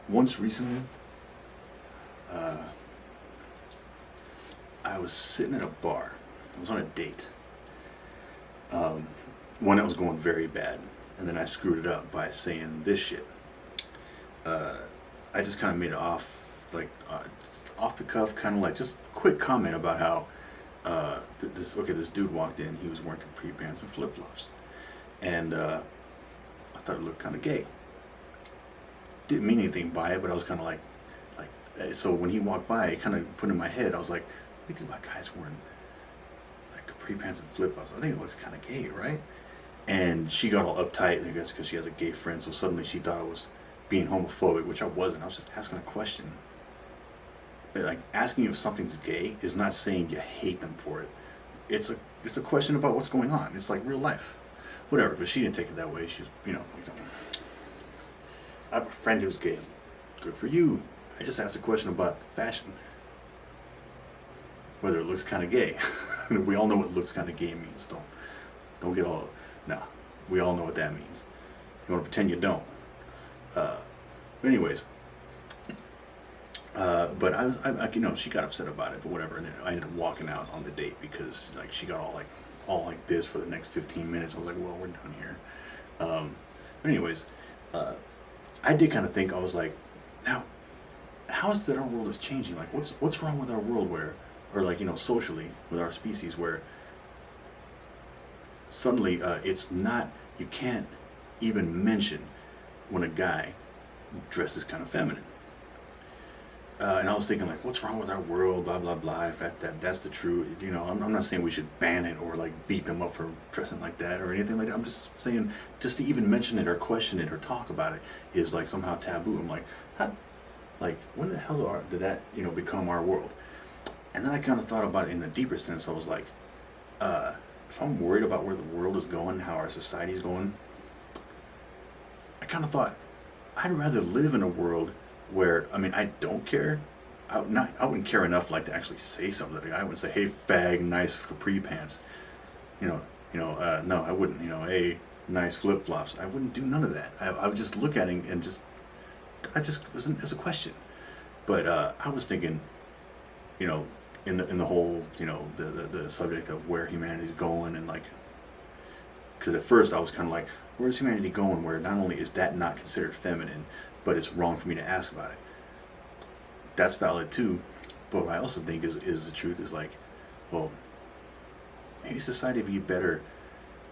once recently, uh, I was sitting at a bar. I was on a date. Um, One that was going very bad, and then I screwed it up by saying this shit. Uh, I just kind of made it off the cuff, kind of like just quick comment about how this dude walked in. He was wearing capri pants and flip flops, and I thought it looked kind of gay. Didn't mean anything by it, but I was kind of so when he walked by, it kind of put in my head. I was like, what do you think about guys wearing like capri pants and flip flops? I think it looks kind of gay, right? And she got all uptight, I guess because she has a gay friend. So suddenly she thought I was being homophobic, which I wasn't. I was just asking a question. Like asking if something's gay is not saying you hate them for it. It's a question about what's going on. It's like real life, whatever. But she didn't take it that way. She was, I have a friend who's gay. Good for you. I just asked a question about fashion, whether it looks kind of gay. We all know what looks kind of gay means. Don't get all. No, we all know what that means. You want to pretend you don't. But anyways, but she got upset about it, but whatever. And then I ended up walking out on the date because like she got all like this for the next 15 minutes. I was like, well, we're done here. But anyways, I did kind of think, I was like, now, how is that our world is changing? Like, what's wrong with our world where, or like socially with our species where suddenly it's not, you can't even mention when a guy dresses kind of feminine. And I was thinking like, what's wrong with our world? Blah blah blah. If that's the truth, I'm not saying we should ban it or like beat them up for dressing like that or anything like that. I'm just saying, just to even mention it or question it or talk about it is like somehow taboo. I'm like, like when the hell did that become our world? And then I kind of thought about it in a deeper sense. I was like, if I'm worried about where the world is going, how our society's going, I kind of thought I'd rather live in a world where, I mean, I don't care. I wouldn't care enough like to actually say something to the guy. I wouldn't say, "Hey, fag, nice capri pants." No, I wouldn't. Hey, nice flip flops. I wouldn't do none of that. I would just look at him and as a question. But I was thinking, in the whole, the subject of where humanity's going and like, because at first I was kind of like, where's humanity going? Where not only is that not considered feminine, but it's wrong for me to ask about it. That's valid too. But what I also think is the truth is like, well, maybe society would be better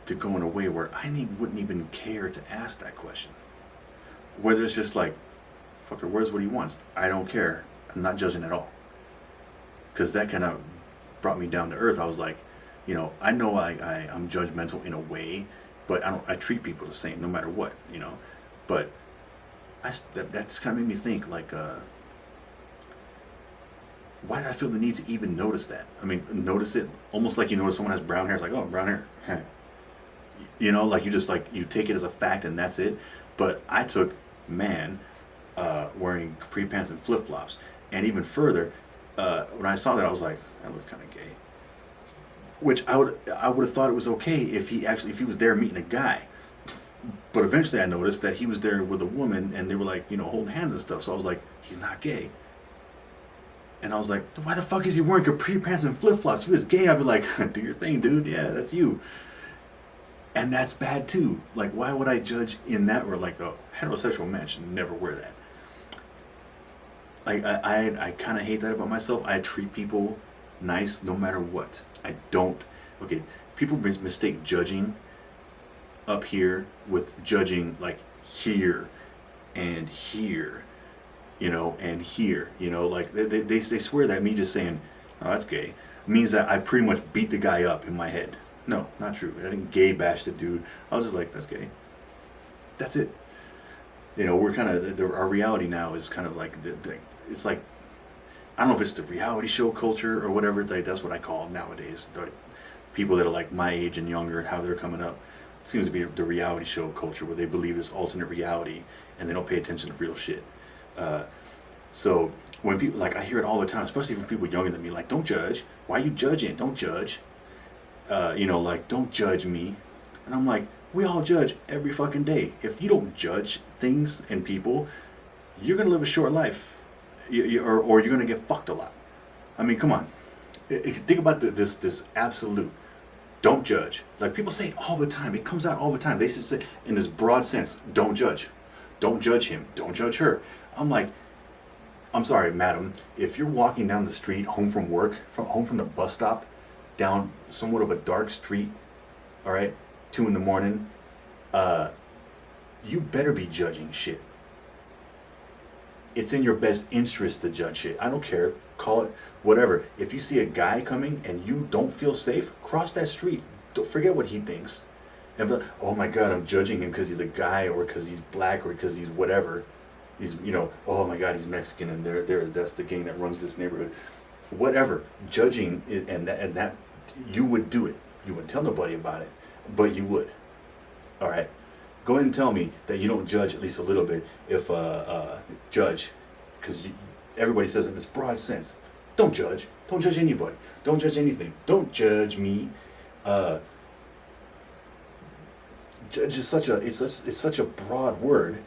to go in a way where wouldn't even care to ask that question. Whether it's just like, fucker, where's what he wants? I don't care. I'm not judging at all. Because that kind of brought me down to earth. I was like, I know I'm judgmental in a way, but I treat people the same no matter what, But that just kind of made me think, like, why did I feel the need to even notice that? I mean, notice it almost like you notice someone has brown hair. It's like, oh, brown hair. Heh. Like you just like, you take it as a fact and that's it. But I took man wearing capri pants and flip flops. And even further, when I saw that, I was like, that looks kind of gay. Which I would have thought it was okay if he was there meeting a guy. But eventually I noticed that he was there with a woman and they were like, holding hands and stuff. So I was like, he's not gay. And I was like, why the fuck is he wearing capri pants and flip flops? If he was gay, I'd be like, do your thing, dude. Yeah, that's you. And that's bad too. Like, why would I judge in that where like a heterosexual man should never wear that? Like, I kind of hate that about myself. I treat people nice no matter what. I don't. Okay, people mistake judging up here with judging like here and here, and here, like they swear that me just saying, oh, that's gay, means that I pretty much beat the guy up in my head. No, not true. I didn't gay bash the dude. I was just like, that's gay. That's it. We're kind of, our reality now is kind of like, it's like, I don't know if it's the reality show culture or whatever, that's what I call it nowadays. The people that are like my age and younger, how they're coming up, seems to be the reality show culture where they believe this alternate reality and they don't pay attention to real shit. So when people, like, I hear it all the time, especially from people younger than me, like, don't judge. Why are you judging? Don't judge. Like, don't judge me. And I'm like, we all judge every fucking day. If you don't judge things and people, you're gonna live a short life, or you're gonna get fucked a lot. I mean, come on. Think about this absolute. Don't judge. Like people say it all the time. It comes out all the time. They say in this broad sense, don't judge. Don't judge him. Don't judge her. I'm like, I'm sorry, madam. If you're walking down the street, home from work, home from the bus stop, down somewhat of a dark street, all right, 2 a.m, you better be judging shit. It's in your best interest to judge shit. I don't care. Call it whatever. If you see a guy coming and you don't feel safe, cross that street. Don't forget what he thinks. And be like, oh my God, I'm judging him because he's a guy, or because he's black, or because he's whatever. He's, oh my God, he's Mexican, and that's the gang that runs this neighborhood. Whatever. Judging, and that you would do it. You wouldn't tell nobody about it, but you would. All right. Go ahead and tell me that you don't judge at least a little bit. If judge, because everybody says it in this broad sense. Don't judge. Don't judge anybody. Don't judge anything. Don't judge me. Judge is it's such a broad word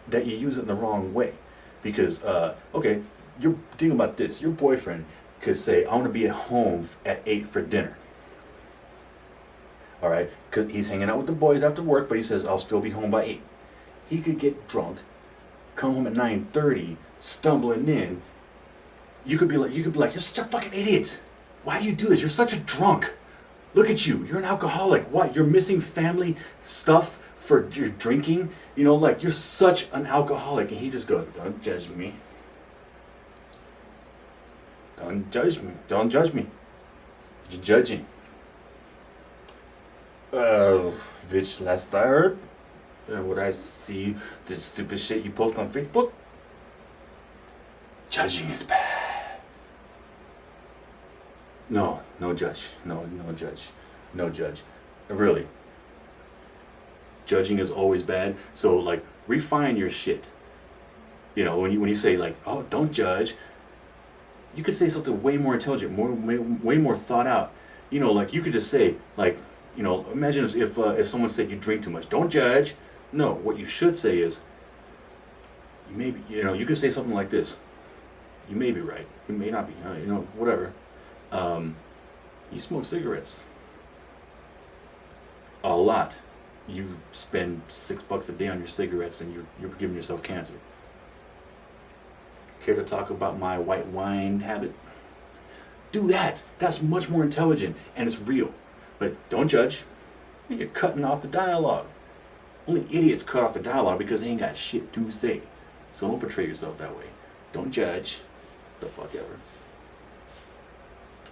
that you use it in the wrong way. Because okay, you're thinking about this. Your boyfriend could say, "I want to be at home at 8 for dinner." All right, because he's hanging out with the boys after work, but he says, "I'll still be home by 8." He could get drunk, come home at 9:30, stumbling in. You could be like, "You're such a fucking idiot. Why do you do this? You're such a drunk. Look at you. You're an alcoholic. What? You're missing family stuff for your drinking? Like you're such an alcoholic." And he just goes, "Don't judge me. Don't judge me. Don't judge me. You're judging." Bitch, last I heard, would I see this stupid shit you post on Facebook? Judging is bad. No judge. No judge. No judge. Really. Judging is always bad. So like, refine your shit. When you say like, "Oh, don't judge," you could say something way more intelligent, way more thought out. Like you could just say like, imagine if someone said you drink too much. Don't judge. No, what you should say is, you could say something like this. You may be right. You may not be. Whatever. You smoke cigarettes a lot. You spend $6 a day on your cigarettes, and you're giving yourself cancer. Care to talk about my white wine habit? Do that. That's much more intelligent, and it's real. But don't judge. You're cutting off the dialogue. Only idiots cut off the dialogue because they ain't got shit to say. So don't portray yourself that way. Don't judge. The fuck ever.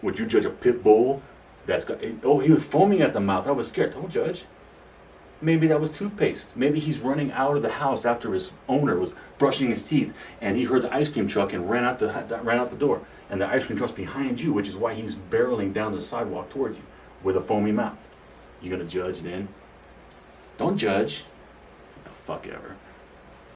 Would you judge a pit bull that's got... Oh, he was foaming at the mouth. I was scared. Don't judge. Maybe that was toothpaste. Maybe he's running out of the house after his owner was brushing his teeth, and he heard the ice cream truck and ran out the door. And the ice cream truck's behind you, which is why he's barreling down the sidewalk towards you with a foamy mouth. You gonna judge then? Don't judge. What the fuck ever.